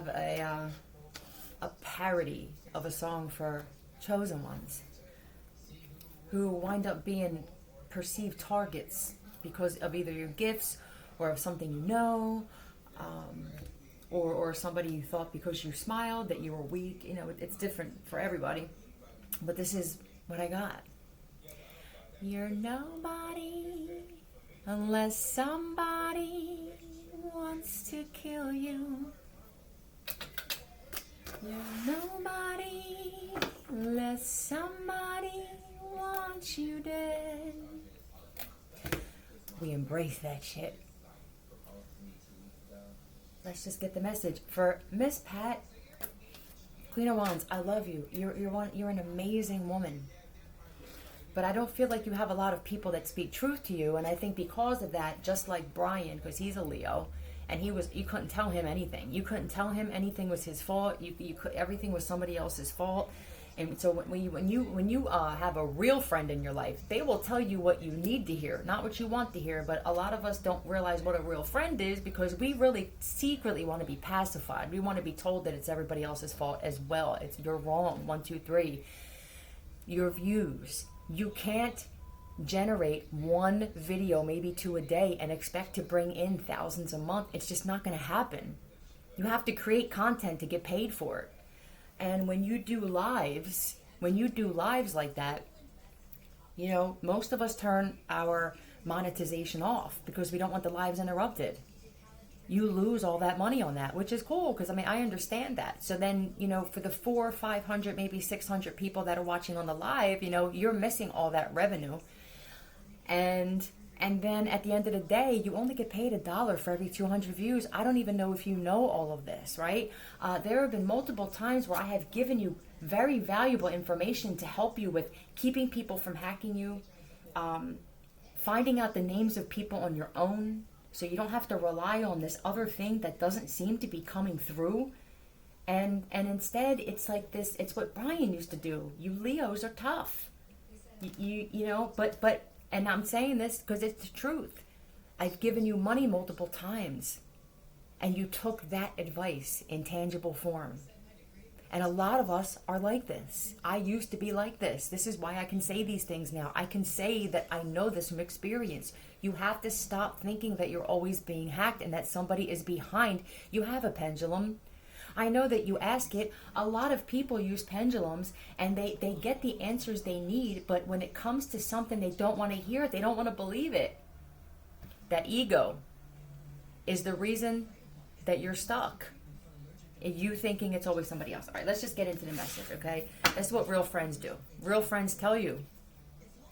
have a parody of a song for chosen ones who wind up being perceived targets because of either your gifts or of something you know, or somebody you thought because you smiled that you were weak. You know, it's different for everybody. But this is what I got. You're nobody unless somebody wants to kill you. You're nobody unless somebody wants you dead. We embrace that shit. Let's just get the message. For Miss Pat, Queen of Wands, I love you. You're an amazing woman. But I don't feel like you have a lot of people that speak truth to you, and I think because of that, just like Brian, because he's a Leo, and you couldn't tell him anything. You couldn't tell him anything was his fault. Everything was somebody else's fault. And so when you have a real friend in your life, they will tell you what you need to hear, not what you want to hear. But a lot of us don't realize what a real friend is because we really secretly want to be pacified. We want to be told that it's everybody else's fault as well. You're wrong. 1, 2, 3. Your views. You can't generate one video, maybe 2 a day, and expect to bring in thousands a month. It's just not going to happen. You have to create content to get paid for it. And when you do lives like that, you know, most of us turn our monetization off because we don't want the lives interrupted. You lose all that money on that, which is cool because, I mean, I understand that. So then, you know, for the 400, 500, maybe 600 people that are watching on the live, you know, you're missing all that revenue. And then at the end of the day, you only get paid $1 for every 200 views. I don't even know if you know all of this, right? There have been multiple times where I have given you very valuable information to help you with keeping people from hacking you, finding out the names of people on your own, so you don't have to rely on this other thing that doesn't seem to be coming through. And instead, it's like this. It's what Brian used to do. You Leos are tough. You know, but. And I'm saying this because it's the truth. I've given you money multiple times, and you took that advice in tangible form. And a lot of us are like this. I used to be like this. This is why I can say these things now. I can say that I know this from experience. You have to stop thinking that you're always being hacked and that somebody is behind. You have a pendulum. I know that you ask it. A lot of people use pendulums and they get the answers they need, but when it comes to something they don't want to hear, they don't want to believe it. That ego is the reason that you're stuck. You thinking it's always somebody else. All right, let's just get into the message, okay? That's what real friends do. Real friends tell you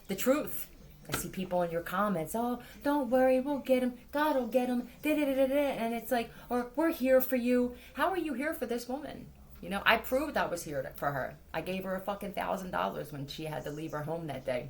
the truth. I see people in your comments, oh, don't worry, we'll get him. God will get him. And it's like, or we're here for you. How are you here for this woman? You know, I proved I was here for her. I gave her a fucking $1,000 when she had to leave her home that day.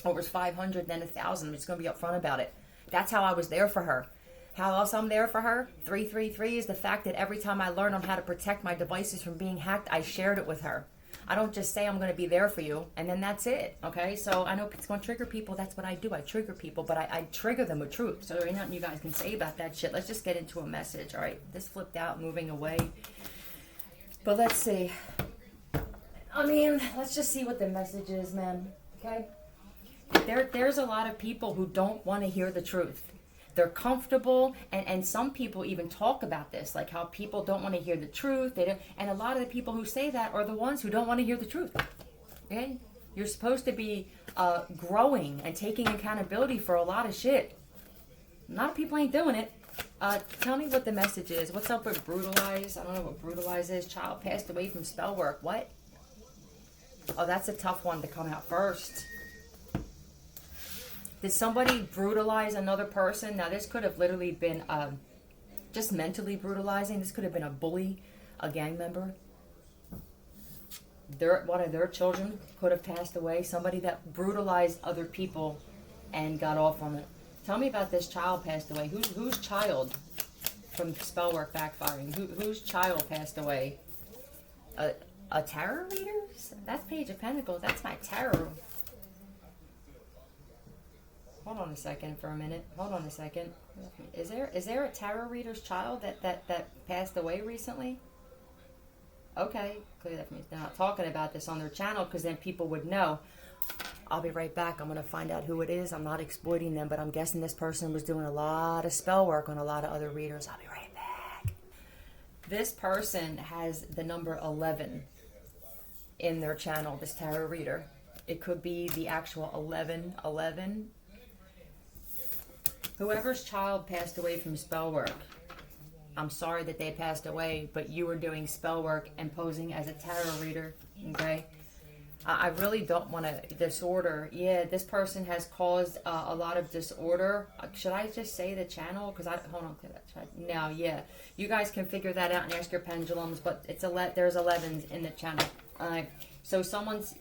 Or it was 500, then 1,000. I'm just going to be upfront about it. That's how I was there for her. How else I'm there for her? 333 is the fact that every time I learn on how to protect my devices from being hacked, I shared it with her. I don't just say I'm going to be there for you, and then that's it, okay? So I know it's going to trigger people. That's what I do. I trigger people, but I trigger them with truth. So there ain't nothing you guys can say about that shit. Let's just get into a message, all right? This flipped out, moving away. But let's see. I mean, let's just see what the message is, man, okay? There's a lot of people who don't want to hear the truth. They're comfortable, and some people even talk about this, like how people don't want to hear the truth. And a lot of the people who say that are the ones who don't want to hear the truth. Okay? You're supposed to be growing and taking accountability for a lot of shit. A lot of people ain't doing it. Tell me what the message is. What's up with brutalize? I don't know what brutalize is. Child passed away from spellwork. What? Oh, that's a tough one to come out first. Did somebody brutalize another person? Now, this could have literally been just mentally brutalizing. This could have been a bully, a gang member. One of their children could have passed away. Somebody that brutalized other people and got off on it. Tell me about this child passed away. Whose child from spellwork backfiring? Whose child passed away? A tarot reader? That's Page of Pentacles. That's my tarot. Hold on a second for a minute. Hold on a second. Is there a tarot reader's child that passed away recently? Okay, clearly that means they're not talking about this on their channel, because then people would know. I'll be right back. I'm going to find out who it is. I'm not exploiting them, but I'm guessing this person was doing a lot of spell work on a lot of other readers. I'll be right back. This person has the number 11 in their channel, this tarot reader. It could be the actual 1111. Whoever's child passed away from spell work, I'm sorry that they passed away, but you were doing spell work and posing as a tarot reader, okay? I really don't want to disorder. Yeah, this person has caused a lot of disorder. Should I just say the channel? Because hold on, now, yeah, you guys can figure that out and ask your pendulums. But it's there's 11s in the channel. So someone's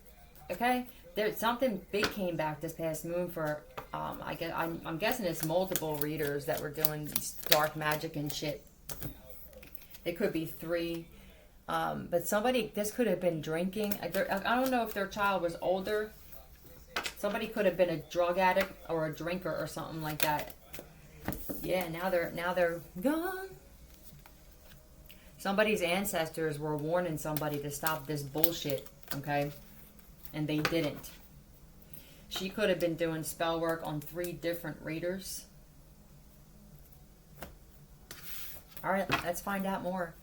okay. There's something big came back this past moon for. I'm guessing it's multiple readers that were doing dark magic and shit. It could be 3. But somebody, this could have been drinking. I don't know if their child was older. Somebody could have been a drug addict or a drinker or something like that. Yeah, now they're gone. Somebody's ancestors were warning somebody to stop this bullshit, okay? And they didn't. She could have been doing spell work on 3 different readers. All right, let's find out more.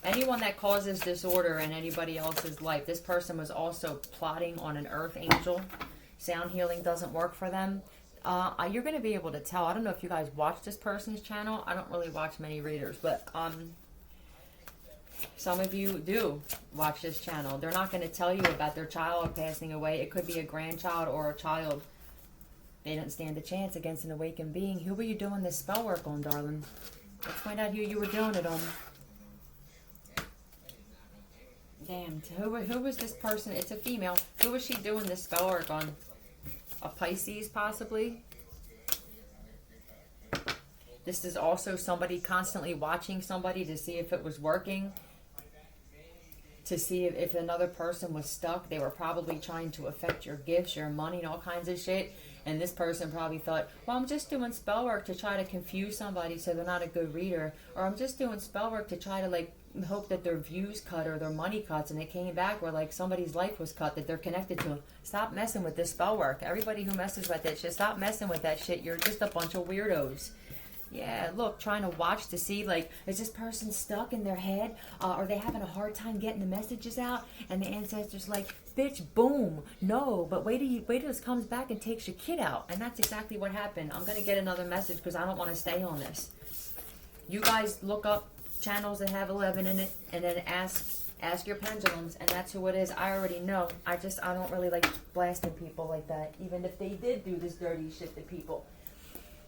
Anyone that causes disorder in anybody else's life, this person was also plotting on an earth angel. Sound healing doesn't work for them. You're going to be able to tell. I don't know if you guys watch this person's channel. I don't really watch many readers, but some of you do watch this channel. They're not going to tell you about their child passing away. It could be a grandchild or a child. They didn't stand a chance against an awakened being. Who were you doing this spell work on, darling? Let's find out who you were doing it on. Damn, who was this person? It's a female. Who was she doing this spell work on? A Pisces, possibly? This is also somebody constantly watching somebody to see if it was working. To see if another person was stuck. They were probably trying to affect your gifts, your money, and all kinds of shit. And this person probably thought, well, I'm just doing spell work to try to confuse somebody so they're not a good reader. Or I'm just doing spell work to try to, hope that their views cut or their money cuts, and it came back where somebody's life was cut that they're connected to. Stop messing with this spell work. Everybody who messes with that shit, stop messing with that shit. You're just a bunch of weirdos. Yeah, look, trying to watch to see, is this person stuck in their head? Are they having a hard time getting the messages out? And the ancestors bitch, boom. No, but wait till this comes back and takes your kid out. And that's exactly what happened. I'm going to get another message because I don't want to stay on this. You guys look up channels that have 11 in it, and then ask your pendulums, and that's who it is. I already know. I don't really like blasting people like that, even if they did do this dirty shit to people.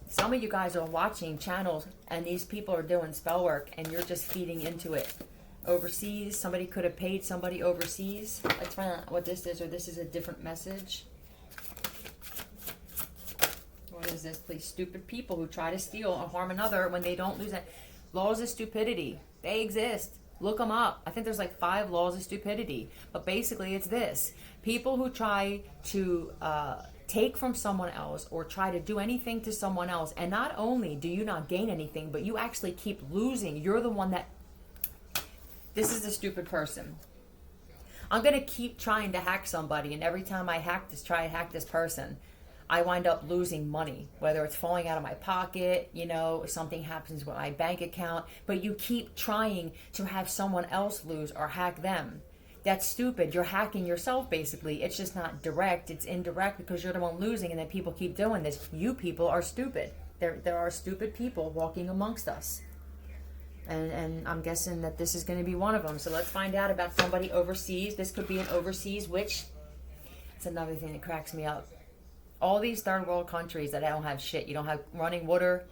Some of you guys are watching channels, and these people are doing spell work, and you're just feeding into it. Overseas, somebody could have paid somebody overseas. Let's find out what this is, or this is a different message. What is this, please? Stupid people who try to steal or harm another when they don't lose it. Laws of stupidity. They exist. Look them up. I think there's 5 laws of stupidity. But basically it's this. People who try to take from someone else or try to do anything to someone else, and not only do you not gain anything, but you actually keep losing. You're the one that... This is a stupid person. I'm going to keep trying to hack somebody, and every time I try to hack this person, I wind up losing money, whether it's falling out of my pocket, something happens with my bank account, but you keep trying to have someone else lose or hack them. That's stupid. You're hacking yourself, basically. It's just not direct. It's indirect because you're the one losing, and then people keep doing this. You people are stupid. There are stupid people walking amongst us. And I'm guessing that this is going to be one of them. So let's find out about somebody overseas. This could be an overseas witch. It's another thing that cracks me up. All these third world countries that don't have shit. You don't have running water,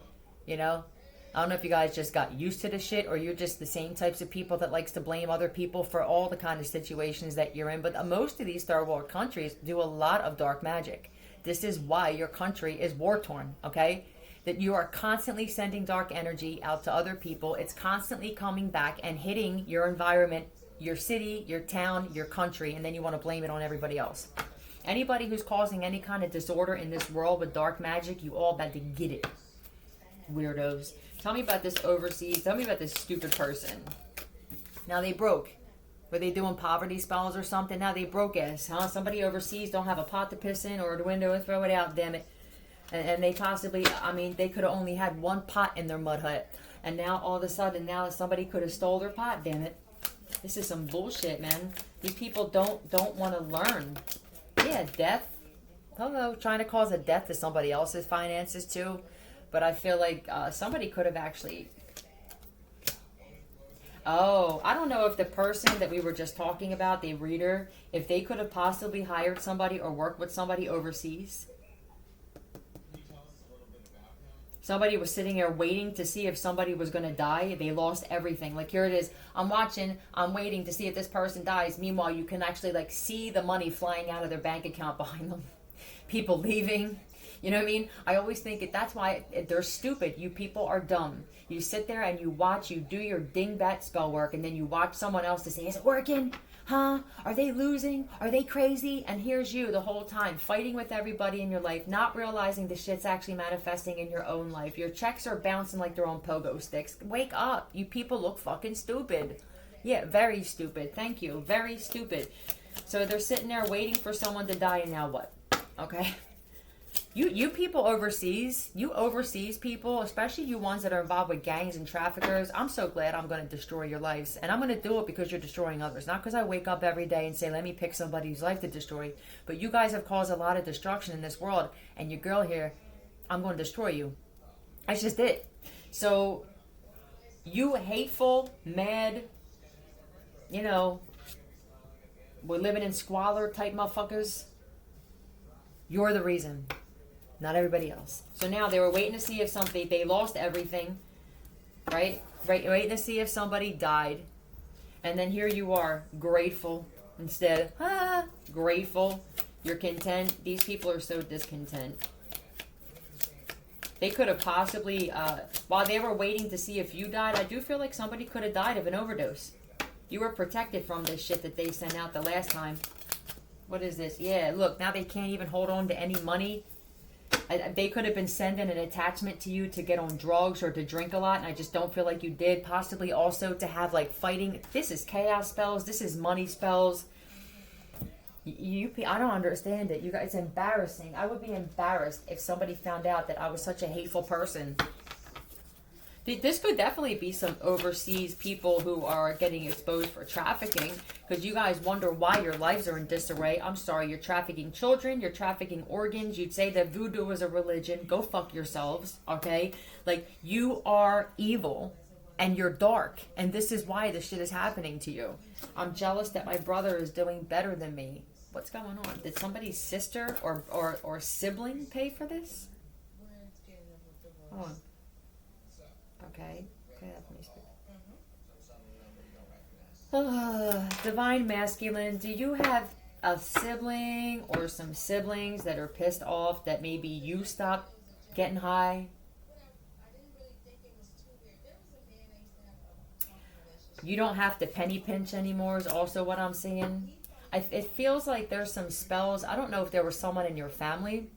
I don't know if you guys just got used to the shit, or you're just the same types of people that likes to blame other people for all the kind of situations that you're in. But most of these third world countries do a lot of dark magic. This is why your country is war torn, okay? That you are constantly sending dark energy out to other people. It's constantly coming back and hitting your environment, your city, your town, your country, and then you want to blame it on everybody else. Anybody who's causing any kind of disorder in this world with dark magic, you all about to get it. Weirdos. Tell me about this overseas. Tell me about this stupid person. Now they broke. Were they doing poverty spells or something? Now they broke ass, huh? Somebody overseas don't have a pot to piss in or a window to throw it out, damn it. And they possibly, I mean, they could have only had one pot in their mud hut. And now all of a sudden, now somebody could have stole their pot, damn it. This is some bullshit, man. These people don't want to learn. Yeah, death. Hello, trying to cause a death to somebody else's finances too. But I feel like somebody could have actually... Oh, I don't know if the person that we were just talking about, the reader, if they could have possibly hired somebody or worked with somebody overseas. Somebody was sitting there waiting to see if somebody was going to die. They lost everything. Like, here it is. I'm watching. I'm waiting to see if this person dies. Meanwhile, you can actually, like, see the money flying out of their bank account behind them. People leaving. You know what I mean? I always think that's why they're stupid. You people are dumb. You sit there and you watch. You do your dingbat spell work. And then you watch someone else to say, is it working? Huh? Are they losing? Are they crazy? And here's you the whole time fighting with everybody in your life, not realizing the shit's actually manifesting in your own life. Your checks are bouncing like they're on pogo sticks. Wake up. You people look fucking stupid. Yeah, very stupid. Thank you. Very stupid. So they're sitting there waiting for someone to die, and now what? Okay? You people overseas, you overseas people, especially you ones that are involved with gangs and traffickers, I'm so glad I'm going to destroy your lives. And I'm going to do it because you're destroying others. Not because I wake up every day and say, let me pick somebody's life to destroy. But you guys have caused a lot of destruction in this world. And your girl here, I'm going to destroy you. That's just it. So, you hateful, mad, you know, we're living in squalor type motherfuckers. You're the reason. Not everybody else. So now they were waiting to see if something, they lost everything, right? Waiting to see if somebody died. And then here you are, grateful. Instead, grateful. You're content. These people are so discontent. They could have possibly, while they were waiting to see if you died, I do feel like somebody could have died of an overdose. You were protected from this shit that they sent out the last time. What is this? Yeah, look, now they can't even hold on to any money. They could have been sending an attachment to you to get on drugs or to drink a lot, and I just don't feel like you did. Possibly also to have, like, fighting. This is chaos spells. This is money spells. I don't understand it. You guys, it's embarrassing. I would be embarrassed if somebody found out that I was such a hateful person. This could definitely be some overseas people who are getting exposed for trafficking, because you guys wonder why your lives are in disarray. I'm sorry, you're trafficking children, you're trafficking organs. You'd say that voodoo is a religion. Go fuck yourselves, okay? Like, you are evil and you're dark, and this is why this shit is happening to you. I'm jealous that my brother is doing better than me. What's going on? Did somebody's sister or sibling pay for this? Hold on. Okay, divine masculine, do you have a sibling or some siblings that are pissed off that maybe you stopped getting high? You don't have to penny pinch anymore is also what I'm seeing. It feels like there's some spells. I don't know if there was someone in your family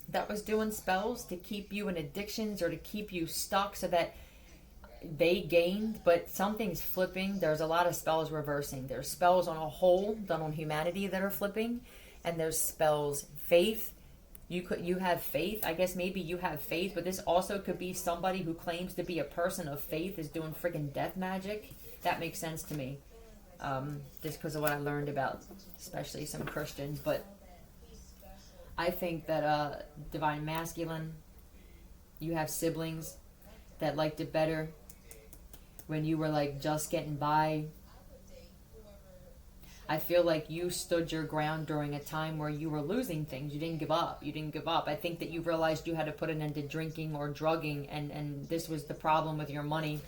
that was doing spells to keep you in addictions or to keep you stuck so that they gained, but something's flipping. There's a lot of spells reversing. There's spells on a whole done on humanity that are flipping, and there's spells faith. You have faith. I guess maybe you have faith, but this also could be somebody who claims to be a person of faith is doing freaking death magic. That makes sense to me, just because of what I learned about, especially some Christians. But I think that divine masculine, you have siblings that liked it better when you were like just getting by. I feel like you stood your ground during a time where you were losing things. You didn't give up. I think that you realized you had to put an end to drinking or drugging, and this was the problem with your money.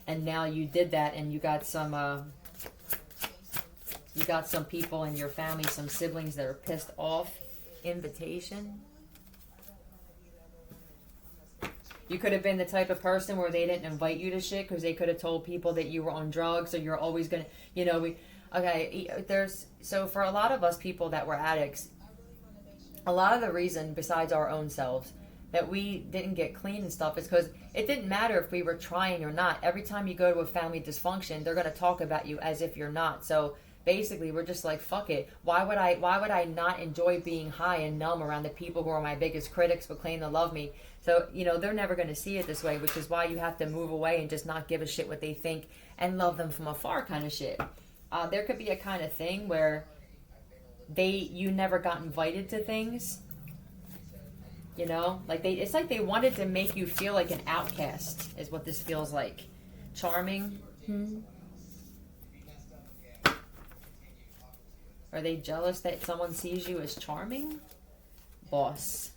And now you did that, and you got some people in your family, some siblings that are pissed off. Invitation. You could have been the type of person where they didn't invite you to shit because they could have told people that you were on drugs, or you're always gonna, so for a lot of us people that were addicts, a lot of the reason besides our own selves that we didn't get clean and stuff is because it didn't matter if we were trying or not. Every time you go to a family dysfunction, they're going to talk about you as if you're not. So basically, we're just like, fuck it. Why would I not enjoy being high and numb around the people who are my biggest critics but claim to love me? So, they're never going to see it this way, which is why you have to move away and just not give a shit what they think and love them from afar kind of shit. There could be a kind of thing where you never got invited to things. It's like they wanted to make you feel like an outcast is what this feels like. Charming. Are they jealous that someone sees you as charming? Boss.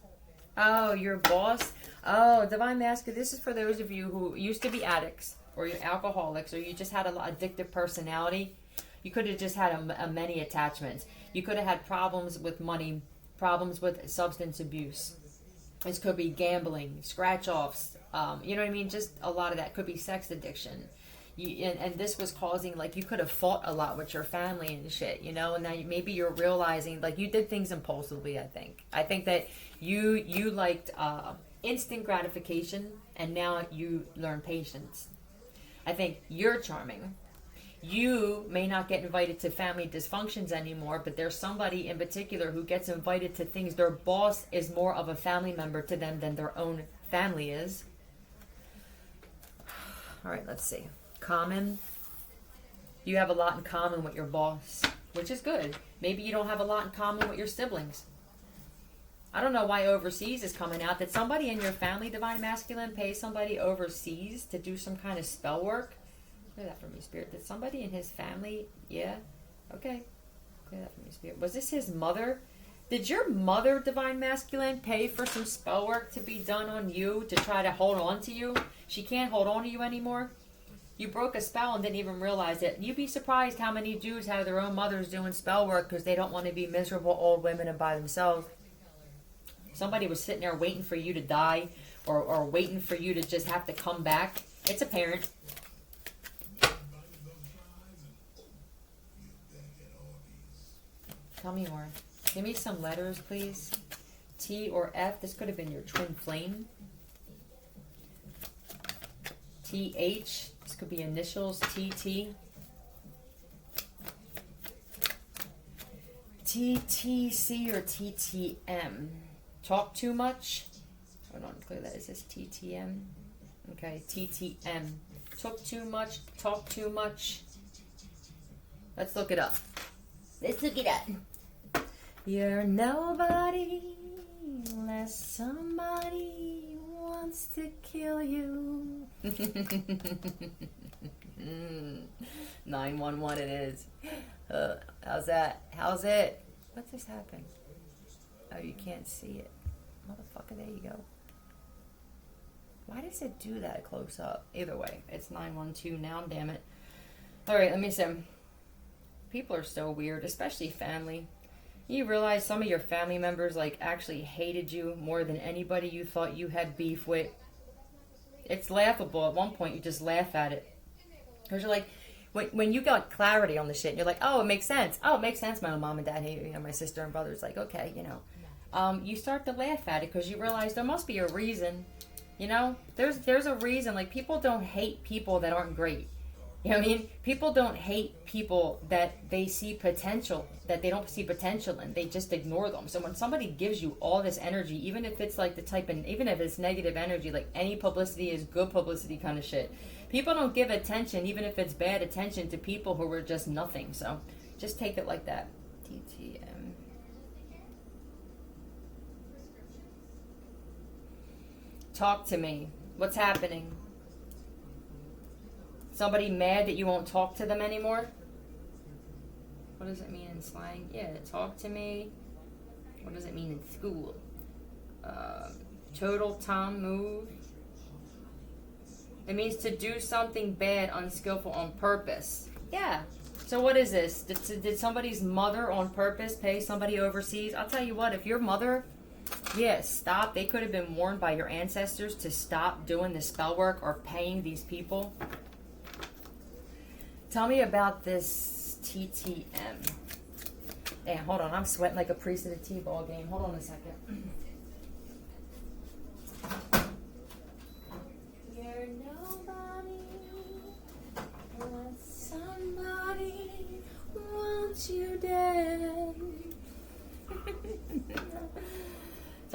Oh, your boss? Oh, Divine Masculine. This is for those of you who used to be addicts or you're alcoholics or you just had an addictive personality. You could have just had many attachments. You could have had problems with money, problems with substance abuse. This could be gambling, scratch-offs, you know what I mean? Just a lot of that. Could be sex addiction. And this was causing, you could have fought a lot with your family and shit, and now maybe you're realizing, you did things impulsively, I think. I think that you liked instant gratification, and now you learn patience. I think you're charming. You may not get invited to family dysfunctions anymore, but there's somebody in particular who gets invited to things. Their boss is more of a family member to them than their own family is. All right, let's see. Common. You have a lot in common with your boss, which is good. Maybe you don't have a lot in common with your siblings. I don't know why overseas is coming out. Did somebody in your family, Divine Masculine, pay somebody overseas to do some kind of spell work? Clear that for me, Spirit. Did somebody in his family? Yeah? Okay. Clear that for me, Spirit. Was this his mother? Did your mother, Divine Masculine, pay for some spell work to be done on you to try to hold on to you? She can't hold on to you anymore? You broke a spell and didn't even realize it. You'd be surprised how many Jews have their own mothers doing spell work because they don't want to be miserable old women and by themselves. Somebody was sitting there waiting for you to die or waiting for you to just have to come back. It's a parent. Tell me more. Give me some letters, please. T or F. This could have been your twin flame. TH. This could be initials. TT. TTC or TTM. Talk too much. Hold on, clear that. Is this TTM? Okay, TTM. Talk too much. Talk too much. Let's look it up. Let's look it up. You're nobody unless somebody wants to kill you. 911 it is. How's that? How's it? What's this happening? Oh, you can't see it. Motherfucker, there you go. Why does it do that close up? Either way, it's 912 now, damn it. Alright, let me see. People are so weird, especially family. You realize some of your family members actually hated you more than anybody you thought you had beef with. It's laughable. At one point, you just laugh at it. Because you're like, when you got clarity on the shit, and you're like, oh, it makes sense. Oh, it makes sense. My mom and dad hate me. My sister and brother's like, okay, you start to laugh at it because you realize there must be a reason. There's a reason. People don't hate people that aren't great. You know what I mean? People don't hate people that they see potential, that they don't see potential in. They just ignore them. So when somebody gives you all this energy, even if it's even if it's negative energy, any publicity is good publicity kind of shit. People don't give attention, even if it's bad attention, to people who are just nothing. So just take it like that. TTM. Talk to me. What's happening? Somebody mad that you won't talk to them anymore? What does it mean in slang? Yeah, talk to me. What does it mean in school? Total Tom move. It means to do something bad, unskillful, on purpose. Yeah. So what is this? Did somebody's mother on purpose pay somebody overseas? I'll tell you what, if your mother... Yeah, stop. They could have been warned by your ancestors to stop doing the spell work or paying these people. Tell me about this TTM. Damn, hold on. I'm sweating like a priest at a T-ball game. Hold on a second.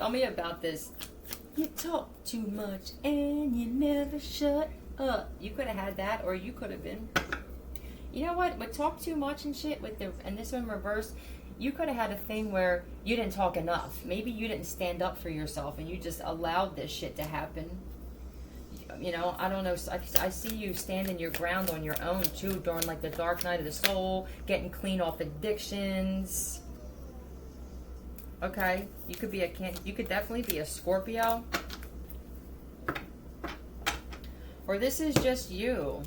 Tell me about this. You talk too much and you never shut up. You could have had that, or you could have been. You know what? With talk too much and shit, and this one reversed, you could have had a thing where you didn't talk enough. Maybe you didn't stand up for yourself and you just allowed this shit to happen. You know, I don't know. I see you standing your ground on your own too during like the dark night of the soul, getting clean off addictions. Okay, you could definitely be a Scorpio, or this is just you,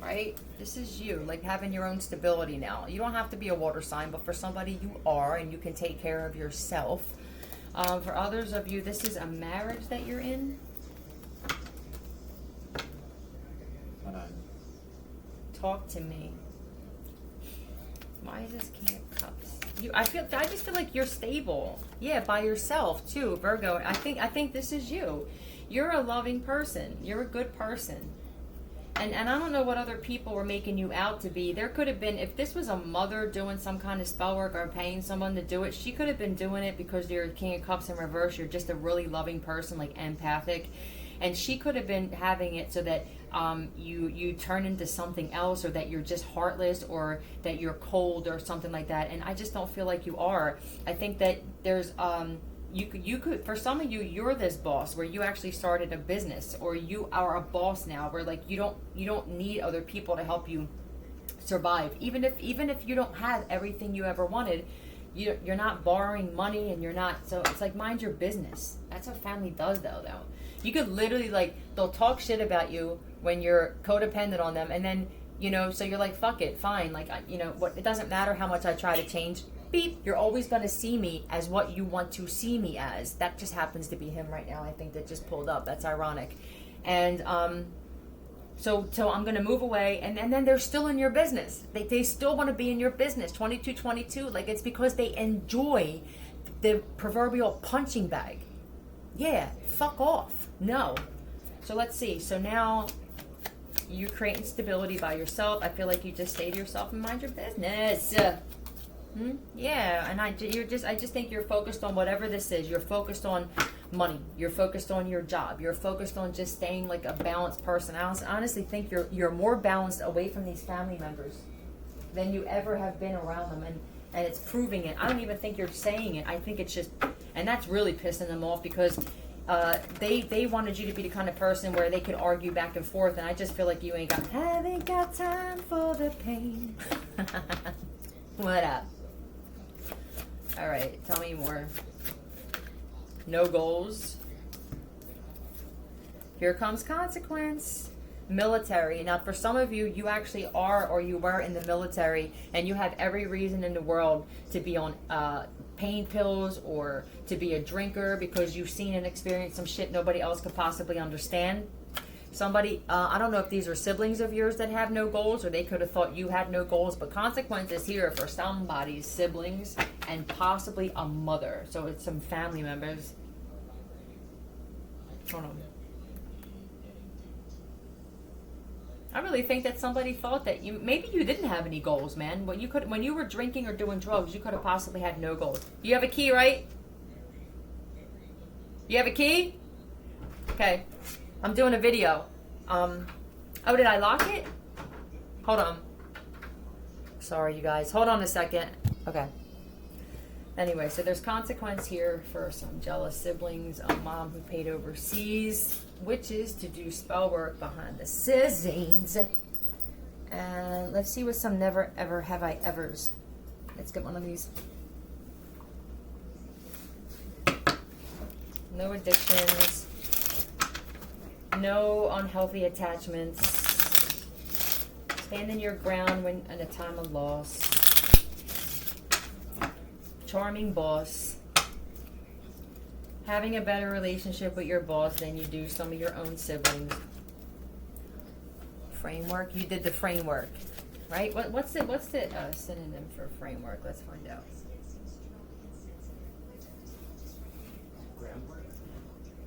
right? This is you, like having your own stability now. You don't have to be a water sign, but for somebody you are, and you can take care of yourself. For others of you, this is a marriage that you're in. Hold on. Talk to me. Why is this King of Cups? I just feel like you're stable. Yeah, by yourself too, Virgo. I think this is you. You're a loving person. You're a good person. And I don't know what other people were making you out to be. There could have been, if this was a mother doing some kind of spell work or paying someone to do it, she could have been doing it because you're King of Cups in reverse. You're just a really loving person, like empathic. And she could have been having it so that you turn into something else, or that you're just heartless, or that you're cold or something like that. And I just don't feel like you are. I think that there's you could for some of you, you're this boss where you actually started a business, or you are a boss now where like you don't need other people to help you survive. Even if you don't have everything you ever wanted, you're not borrowing money, and you're not, so it's like, mind your business. That's what family does though. You could literally, like, they'll talk shit about you when you're codependent on them, and then, you know, so you're like, fuck it, fine, like, you know what, it doesn't matter how much I try to change, beep, you're always going to see me as what you want to see me as. That just happens to be him right now, I think, that just pulled up. That's ironic. And so I'm going to move away, and then they're still in your business. They still want to be in your business. 2222, like, it's because they enjoy the proverbial punching bag. Yeah, fuck off. No. So let's see. So now you're creating stability by yourself. I feel like you just stay to yourself and mind your business. Yeah, and I just think you're focused on whatever this is. You're focused on money. You're focused on your job. You're focused on just staying like a balanced person. I honestly think you're more balanced away from these family members than you ever have been around them, and it's proving it. I don't even think you're saying it. I think it's just, and that's really pissing them off, because they wanted you to be the kind of person where they could argue back and forth, and I just feel like you haven't got time for the pain. What up? All right, tell me more. No goals. Here comes consequence. Military. Now, for some of you, you actually are, or you were in the military, and you have every reason in the world to be on pain pills, or to be a drinker, because you've seen and experienced some shit nobody else could possibly understand. Somebody, I don't know if these are siblings of yours that have no goals, or they could have thought you had no goals, but consequences here for somebody's siblings, and possibly a mother. So it's some family members. Hold on. I really think that somebody thought that maybe you didn't have any goals, man. When you were drinking or doing drugs, you could have possibly had no goals. You have a key, right? You have a key? Okay. I'm doing a video. Oh, did I lock it? Hold on. Sorry, you guys. Hold on a second. Okay. Anyway, so there's consequence here for some jealous siblings, a mom who paid overseas, witches to do spell work behind the scenes. And let's see what some never ever have I evers. Let's get one of these. No addictions. No unhealthy attachments. Standing your ground when in a time of loss. Charming boss. Having a better relationship with your boss than you do some of your own siblings. Framework. You did the framework, right? What's the synonym for framework? Let's find out.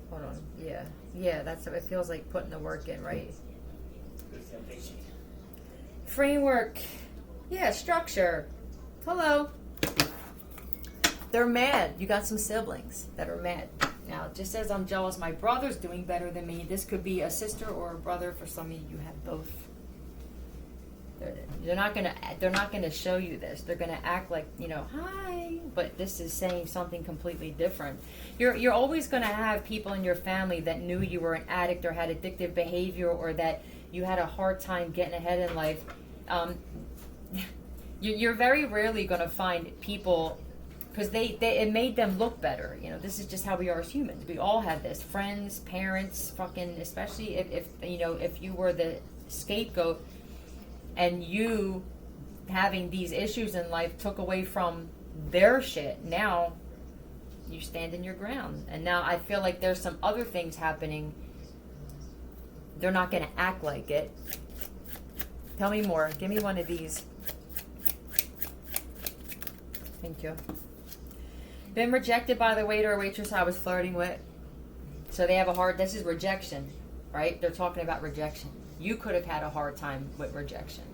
Hold on. Yeah. That's what it feels like, putting the work in, right? Framework. Yeah, structure. Hello. They're mad. You got some siblings that are mad. Now, it just says I'm jealous my brother's doing better than me. This could be a sister or a brother. For some of you, you have both. They're not gonna show you this. They're gonna act like, hi, but this is saying something completely different. You're always gonna have people in your family that knew you were an addict or had addictive behavior, or that you had a hard time getting ahead in life. You're very rarely gonna find people, because it made them look better. This is just how we are as humans. We all have this. Friends, parents, fucking, especially if you were the scapegoat, and you having these issues in life took away from their shit. Now you stand in your ground. And now I feel like there's some other things happening. They're not going to act like it. Tell me more. Give me one of these. Thank you. Been rejected by the waiter or waitress I was flirting with. So they have this is rejection, right? They're talking about rejection. You could have had a hard time with rejection.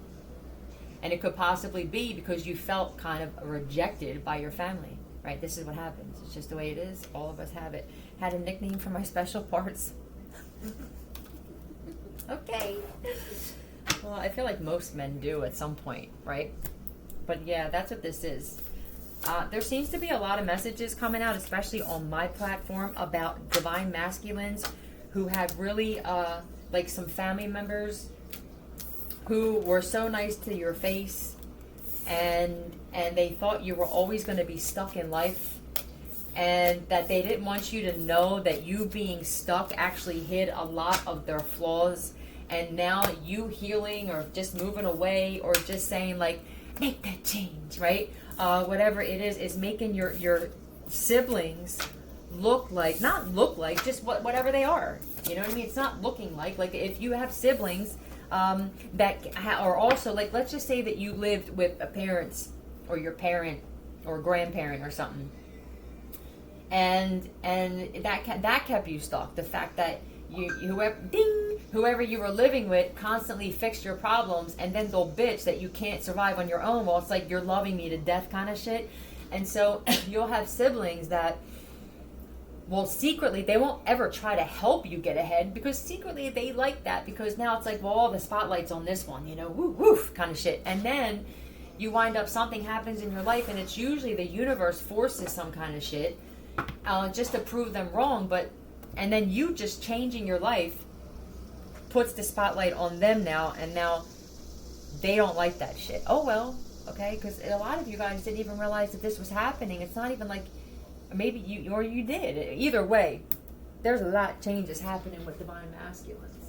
And it could possibly be because you felt kind of rejected by your family, right? This is what happens. It's just the way it is. All of us have it. Had a nickname for my special parts. Okay. Well, I feel like most men do at some point, right? But yeah, that's what this is. There seems to be a lot of messages coming out, especially on my platform, about divine masculines who have really... like some family members who were so nice to your face, and they thought you were always going to be stuck in life, and that they didn't want you to know that you being stuck actually hid a lot of their flaws. And now you healing or just moving away or just saying like, make that change, right? Whatever it is making your siblings not look like, just whatever they are. You know what I mean? It's not looking like if you have siblings that are also like, let's just say that you lived with a parents or your parent or grandparent or something, and that kept you stuck. The fact that whoever you were living with constantly fixed your problems, and then they'll bitch that you can't survive on your own. Well, it's like you're loving me to death kind of shit. And so you'll have siblings that, well, secretly, they won't ever try to help you get ahead, because secretly they like that, because now it's like, well, all the spotlight's on this one, woof, woof, kind of shit. And then you wind up, something happens in your life, and it's usually the universe forces some kind of shit just to prove them wrong. And then you just changing your life puts the spotlight on them now, and now they don't like that shit. Oh, well, okay, because a lot of you guys didn't even realize that this was happening. It's not even like, maybe you did. Either way, there's a lot of changes happening with divine masculines.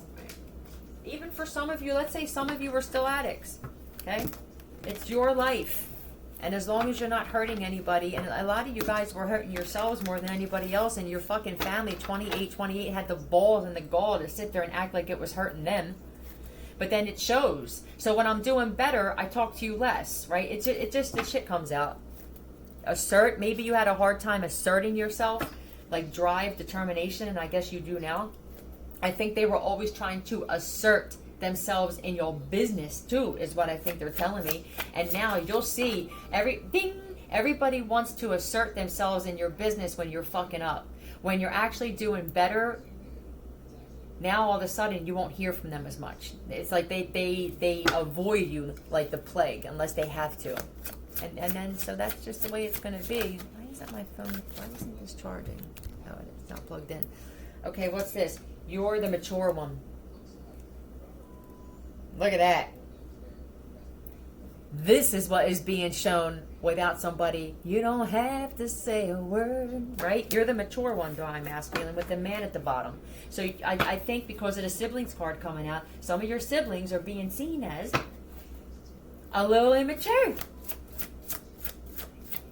Even for some of you, let's say some of you are still addicts. Okay? It's your life. And as long as you're not hurting anybody, and a lot of you guys were hurting yourselves more than anybody else, and your fucking family, 28, had the balls and the gall to sit there and act like it was hurting them. But then it shows. So when I'm doing better, I talk to you less, right? It just the shit comes out. Assert, maybe you had a hard time asserting yourself, like drive, determination, and I guess you do now. I think they were always trying to assert themselves in your business too, is what I think they're telling me. And now you'll see everybody wants to assert themselves in your business when you're fucking up. When you're actually doing better, now all of a sudden you won't hear from them as much. It's like they avoid you like the plague unless they have to. And then, so that's just the way it's going to be. Why is that my phone? Why isn't this charging? Oh, it's not plugged in. Okay, what's this? You're the mature one. Look at that. This is what is being shown without somebody. You don't have to say a word, right? You're the mature one, divine masculine, with the man at the bottom. So I think because of the siblings card coming out, some of your siblings are being seen as a little immature.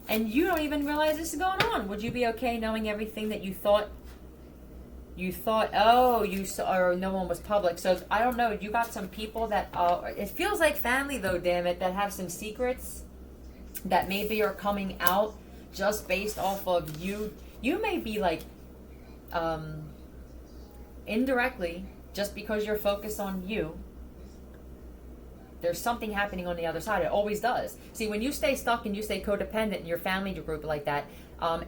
And you don't even realize this is going on. Would you be okay knowing everything that you thought, oh, you saw, or no one was public? So I don't know. You got some people that, it feels like family though, damn it, that have some secrets that maybe are coming out just based off of you. You may be like, indirectly, just because you're focused on you, there's something happening on the other side. It always does. See, when you stay stuck and you stay codependent in your family group like that,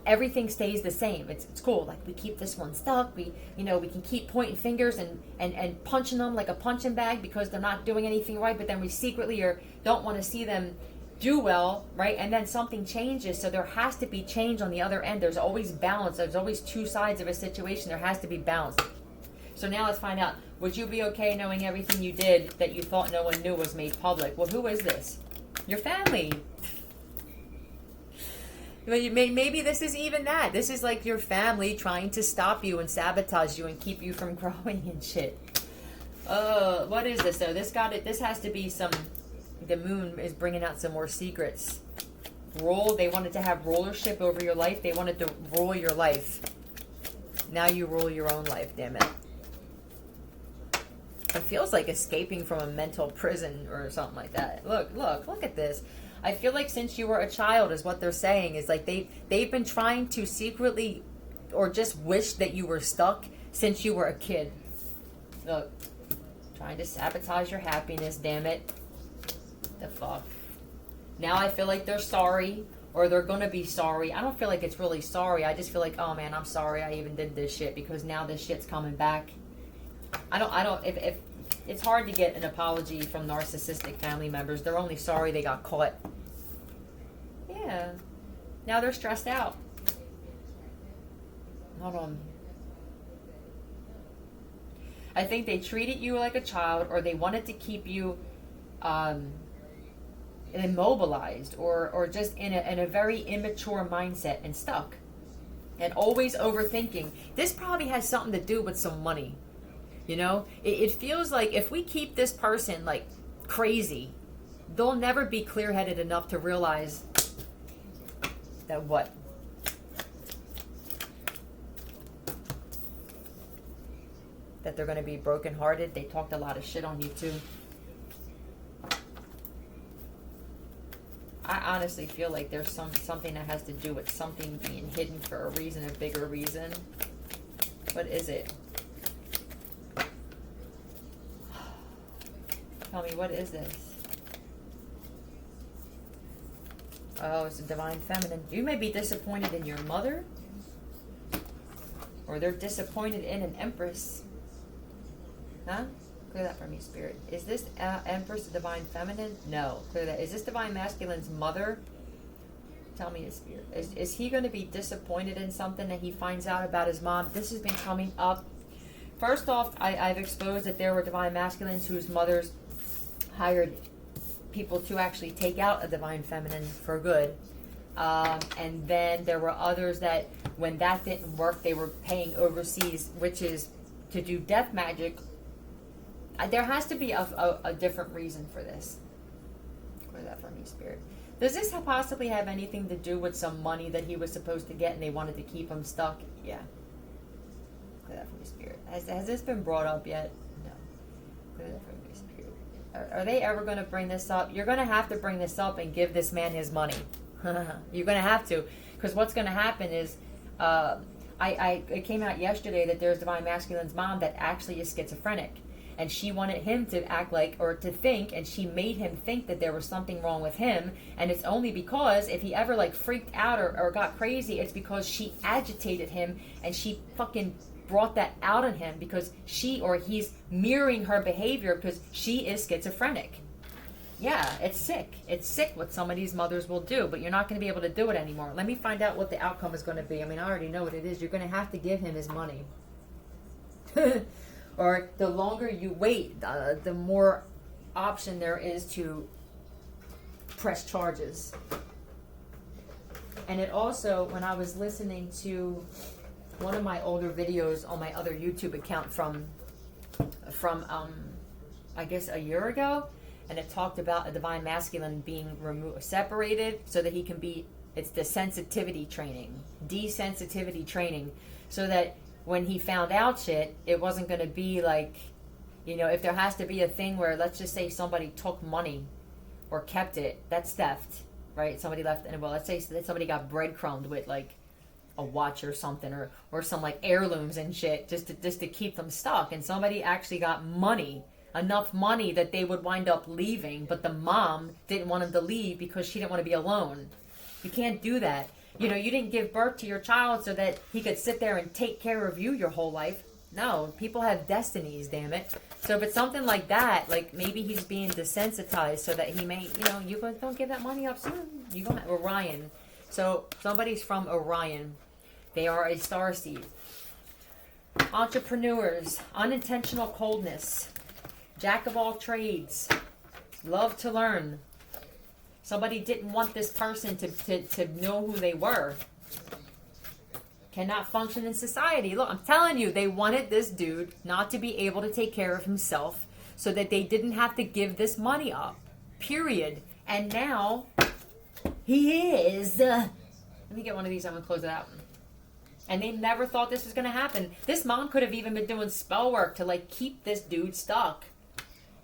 everything stays the same. It's cool. Like, we keep this one stuck. We can keep pointing fingers and punching them like a punching bag because they're not doing anything right, but then we secretly don't want to see them do well, right? And then something changes, so there has to be change on the other end. There's always balance. There's always two sides of a situation. There has to be balance. So now let's find out. Would you be okay knowing everything you did that you thought no one knew was made public? Well, who is this? Your family. Maybe this is even that. This is like your family trying to stop you and sabotage you and keep you from growing and shit. What is this though? This has to be some. The moon is bringing out some more secrets. They wanted to have rulership over your life. They wanted to rule your life. Now you rule your own life. Damn it. It feels like escaping from a mental prison or something like that. Look at this. I feel like since you were a child is what they're saying. Is like they've been trying to secretly or just wish that you were stuck since you were a kid. Look. Trying to sabotage your happiness, damn it. The fuck. Now I feel like they're sorry. Or they're gonna be sorry. I don't feel like it's really sorry. I just feel like, oh man, I'm sorry I even did this shit because now this shit's coming back. If it's hard to get an apology from narcissistic family members. They're only sorry they got caught. Yeah. Now they're stressed out. Hold on. I think they treated you like a child, or they wanted to keep you immobilized, or just in a very immature mindset and stuck. And always overthinking. This probably has something to do with some money. You know, it feels like if we keep this person like crazy, they'll never be clear-headed enough to realize that what? That they're going to be brokenhearted. They talked a lot of shit on you too. I honestly feel like there's something that has to do with something being hidden for a reason, a bigger reason. What is it? Tell me, what is this? Oh, it's a divine feminine. You may be disappointed in your mother. Or they're disappointed in an empress. Huh? Clear that for me, Spirit. Is this empress a divine feminine? No. Clear that. Is this divine masculine's mother? Tell me, Spirit. Is he going to be disappointed in something that he finds out about his mom? This has been coming up. First off, I've exposed that there were divine masculines whose mothers hired people to actually take out a divine feminine for good. And then there were others that when that didn't work, they were paying overseas witches to do death magic. There has to be a different reason for this. Clear that for me, Spirit. Does this possibly have anything to do with some money that he was supposed to get and they wanted to keep him stuck? Yeah. Clear that for me, Spirit. Has this been brought up yet? No. Clear that for me, Spirit. Are they ever going to bring this up? You're going to have to bring this up and give this man his money. You're going to have to. Because what's going to happen is, it came out yesterday that there's divine masculine's mom that actually is schizophrenic. And she wanted him to act like, or to think, and she made him think that there was something wrong with him. And it's only because if he ever like freaked out or got crazy, it's because she agitated him and she fucking brought that out on him because he's mirroring her behavior because she is schizophrenic. Yeah, it's sick. It's sick what some of these mothers will do, but you're not going to be able to do it anymore. Let me find out what the outcome is going to be. I mean, I already know what it is. You're going to have to give him his money. Or the longer you wait, the more option there is to press charges. And it also, when I was listening to one of my older videos on my other YouTube account from I guess a year ago, and it talked about a divine masculine being separated so that he can be, it's the sensitivity training, desensitivity training, so that when he found out shit, it wasn't going to be like, you know, if there has to be a thing where, let's just say somebody took money or kept it, that's theft, right? Somebody left, and well, let's say that somebody got breadcrumbed with like a watch or something, or some like heirlooms and shit, just to keep them stuck, and somebody actually got money, enough money that they would wind up leaving, but the mom didn't want him to leave because she didn't want to be alone. You can't do that. You know, you didn't give birth to your child so that he could sit there and take care of you your whole life. No, people have destinies, damn it. So if it's something like that, like maybe he's being desensitized so that he may, you know, you guys don't give that money up soon. You go Orion. So somebody's from Orion. They are a star seed. Entrepreneurs, unintentional coldness, jack of all trades, love to learn. Somebody didn't want this person to know who they were. Cannot function in society. Look, I'm telling you, they wanted this dude not to be able to take care of himself so that they didn't have to give this money up. Period. And now, he is. Let me get one of these. I'm going to close it out. And they never thought this was going to happen. This mom could have even been doing spell work to, like, keep this dude stuck.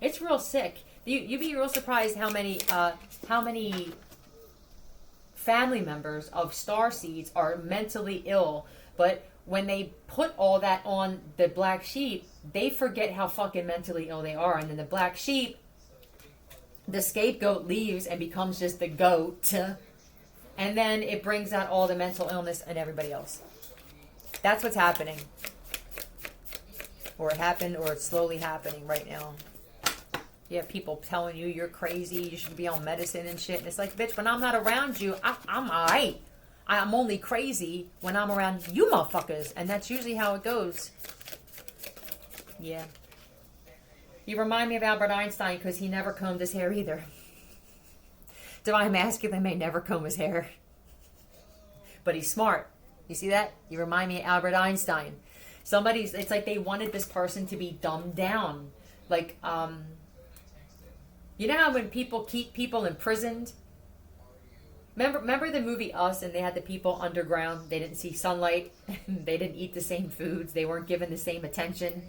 It's real sick. You'd be real surprised how many family members of star seeds are mentally ill, but when they put all that on the black sheep, they forget how fucking mentally ill they are, and then the black sheep, the scapegoat, leaves and becomes just the goat, and then it brings out all the mental illness and everybody else. That's what's happening, or it happened, or it's slowly happening right now. You have people telling you you're crazy, you should be on medicine and shit. And it's like, bitch, when I'm not around you, I'm alright. I'm only crazy when I'm around you motherfuckers. And that's usually how it goes. Yeah. You remind me of Albert Einstein because he never combed his hair either. Divine Masculine may never comb his hair. But he's smart. You see that? You remind me of Albert Einstein. It's like they wanted this person to be dumbed down. Like, you know how when people keep people imprisoned? Remember the movie Us, and they had the people underground. They didn't see sunlight. They didn't eat the same foods. They weren't given the same attention.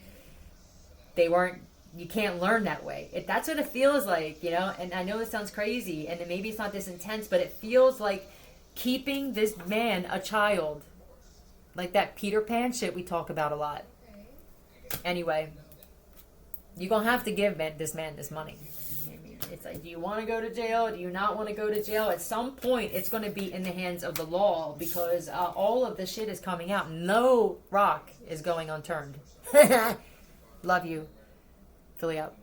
You can't learn that way. That's what it feels like, you know? And I know it sounds crazy, and maybe it's not this intense, but it feels like keeping this man a child. Like that Peter Pan shit we talk about a lot. Anyway, you're going to have to give this man this money. It's like, do you want to go to jail? Do you not want to go to jail? At some point, it's going to be in the hands of the law because all of the shit is coming out. No rock is going unturned. Love you. Philly out.